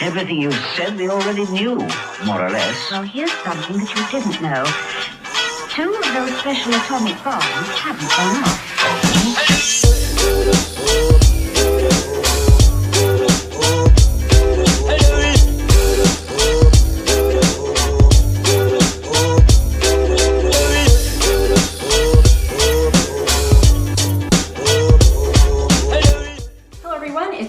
Everything you said we already knew, more or less. Well, here's something that you didn't know. 2 of those special atomic bombs haven't gone off.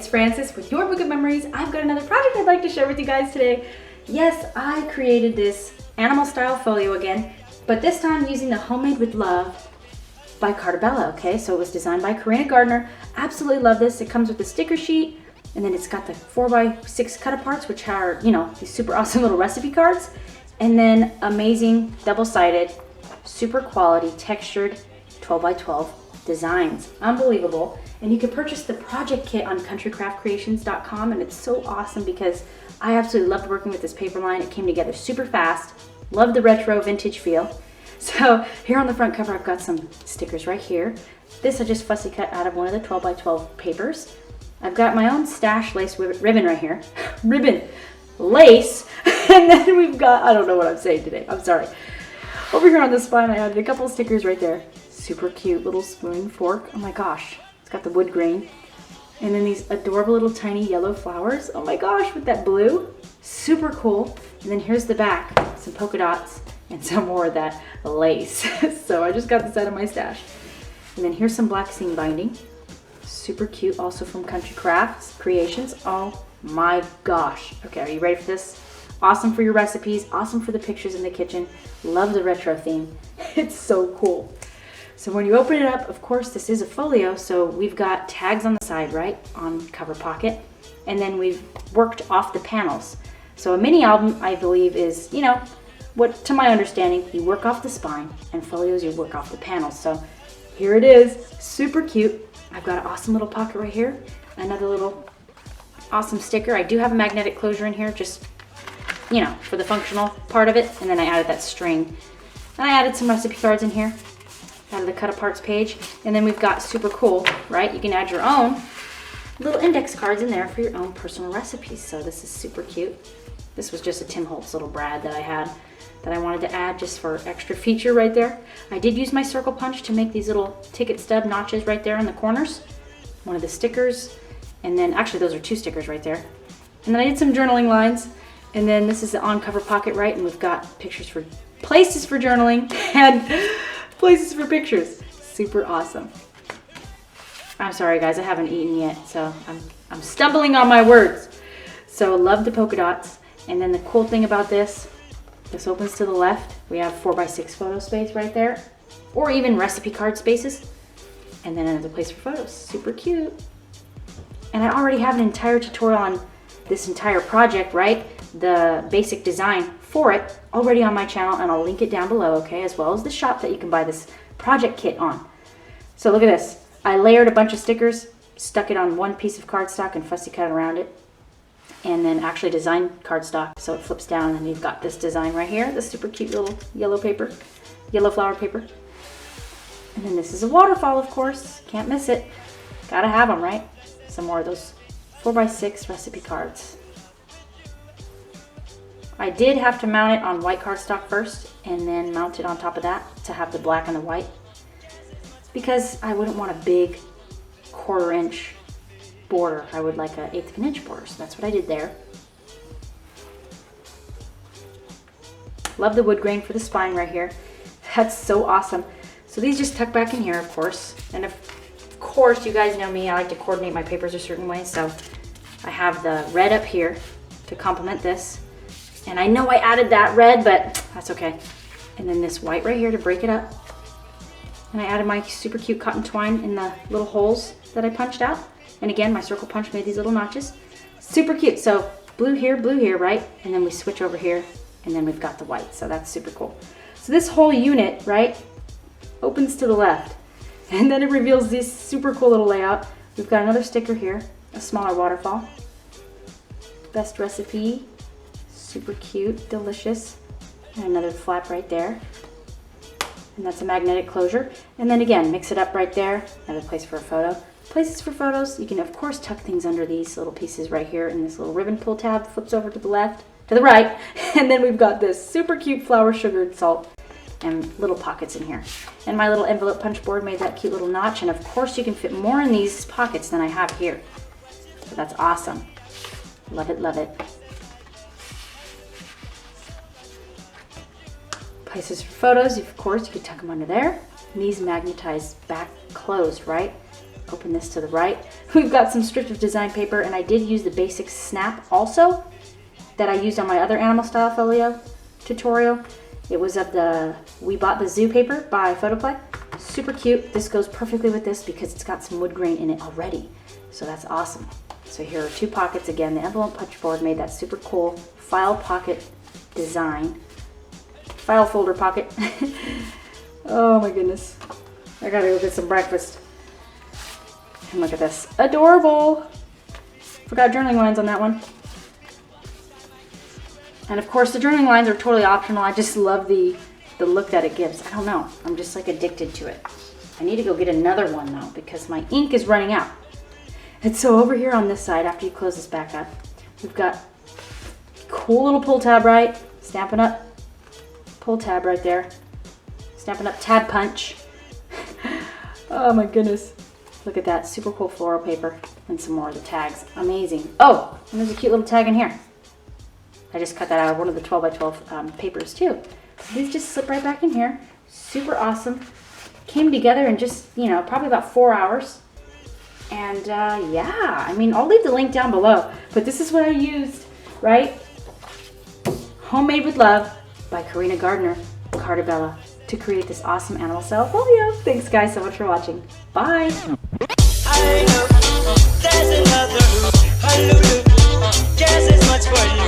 Francis with Your Book of Memories. I've got another project I'd like to share with you guys today. Yes, I created this animal style folio again, but this time using the Homemade with Love by Carta. Okay, so it was designed by Karina Gardner. Absolutely love this. It comes with the sticker sheet, and then it's got the 4x6 cut aparts, which are, you know, these super awesome little recipe cards, and then amazing double-sided, super quality textured 12x12 designs. Unbelievable. And you can purchase the project kit on countrycraftcreations.com, and it's so awesome because I absolutely loved working with this paper line. It came together super fast. Love the retro vintage feel. So here on the front cover, I've got some stickers right here. This I just fussy cut out of one of the 12x12 papers. I've got my own stash lace ribbon right here. Ribbon, lace, and then we've got, I don't know what I'm saying today, I'm sorry. Over here on the spine, I added a couple of stickers right there. Super cute little spoon, fork. Oh my gosh. Got the wood grain, and then these adorable little tiny yellow flowers. Oh my gosh, with that blue, super cool. And then here's the back, some polka dots and some more of that lace. So I just got this out of my stash. And then here's some black seam binding, super cute, also from Country Crafts Creations. Oh my gosh. Okay, are you ready for this? Awesome for your recipes, awesome for the pictures in the kitchen. Love the retro theme. It's so cool. So when you open it up, of course, this is a folio, so we've got tags on the side, right, on cover pocket, and then we've worked off the panels. So a mini album, I believe, is, you know, what, to my understanding, you work off the spine, and folios, you work off the panels. So here it is, super cute. I've got an awesome little pocket right here, another little awesome sticker. I do have a magnetic closure in here, just, you know, for the functional part of it, and then I added that string. And I added some recipe cards in here out of the cut aparts page, and then we've got super cool, right? You can add your own little index cards in there for your own personal recipes. So this is super cute. This was just a Tim Holtz little brad that I had that I wanted to add just for extra feature right there. I did use my circle punch to make these little ticket stub notches right there in the corners. One of the stickers, and then actually those are 2 stickers right there. And then I did some journaling lines, and then this is the on cover pocket, right? And we've got pictures for places for journaling and places for pictures. Super awesome. I'm sorry guys, I haven't eaten yet, so I'm stumbling on my words. So love the polka dots. And then the cool thing about this opens to the left. We have 4x6 photo space right there, or even recipe card spaces. And then another place for photos. Super cute. And I already have an entire tutorial on this entire project, right? The basic design for it already on my channel, and I'll link it down below, okay, as well as the shop that you can buy this project kit on. So look at this. I layered a bunch of stickers, stuck it on one piece of cardstock and fussy cut around it, and then actually designed cardstock so it flips down, and you've got this design right here, this super cute little yellow paper, yellow flower paper. And then this is a waterfall, of course, can't miss it. Gotta have them, right? Some more of those 4x6 recipe cards. I did have to mount it on white cardstock first, and then mount it on top of that to have the black and the white, because I wouldn't want a big 1/4 inch border. I would like an 1/8 of an inch border, so that's what I did there. Love the wood grain for the spine right here. That's so awesome. So these just tuck back in here, of course, and of course, you guys know me, I like to coordinate my papers a certain way, so I have the red up here to complement this. And I know I added that red, but that's okay. And then this white right here to break it up. And I added my super cute cotton twine in the little holes that I punched out. And again, my circle punch made these little notches. Super cute. So blue here, right? And then we switch over here, and then we've got the white. So that's super cool. So this whole unit, right, opens to the left. And then it reveals this super cool little layout. We've got another sticker here, a smaller waterfall. Best recipe. Super cute, delicious. And another flap right there. And that's a magnetic closure. And then again, mix it up right there. Another place for a photo. Places for photos. You can of course tuck things under these little pieces right here, and this little ribbon pull tab flips over to the left, to the right, and then we've got this super cute flour sugared salt and little pockets in here. And my little envelope punch board made that cute little notch, and of course you can fit more in these pockets than I have here. So that's awesome. Love it, love it. Places for photos, of course, you could tuck them under there. And these magnetize back closed, right? Open this to the right. We've got some strips of design paper, and I did use the basic snap also that I used on my other animal style folio tutorial. It was of the We Bought the Zoo paper by Photoplay. Super cute. This goes perfectly with this because it's got some wood grain in it already. So that's awesome. So here are two pockets again. The envelope punch board made that super cool file pocket design. File folder pocket. Oh my goodness. I gotta go get some breakfast. And look at this. Adorable. Forgot journaling lines on that one. And of course the journaling lines are totally optional. I just love the look that it gives. I don't know. I'm just like addicted to it. I need to go get another one though because my ink is running out. And so over here on this side, after you close this back up, we've got cool little pull tab, right? Stampin' Up. Pull tab right there. Stampin' Up tab punch. Oh my goodness. Look at that, super cool floral paper and some more of the tags. Amazing. Oh, and there's a cute little tag in here. I just cut that out of one of the 12 by 12 papers too. These just slip right back in here. Super awesome. Came together in just, you know, probably about 4 hours. And yeah, I mean, I'll leave the link down below, but this is what I used, right? Homemade with Love by Karina Gardner, Carta, to create this awesome animal style folio. Thanks guys so much for watching. Bye. I know there's another, guess as much for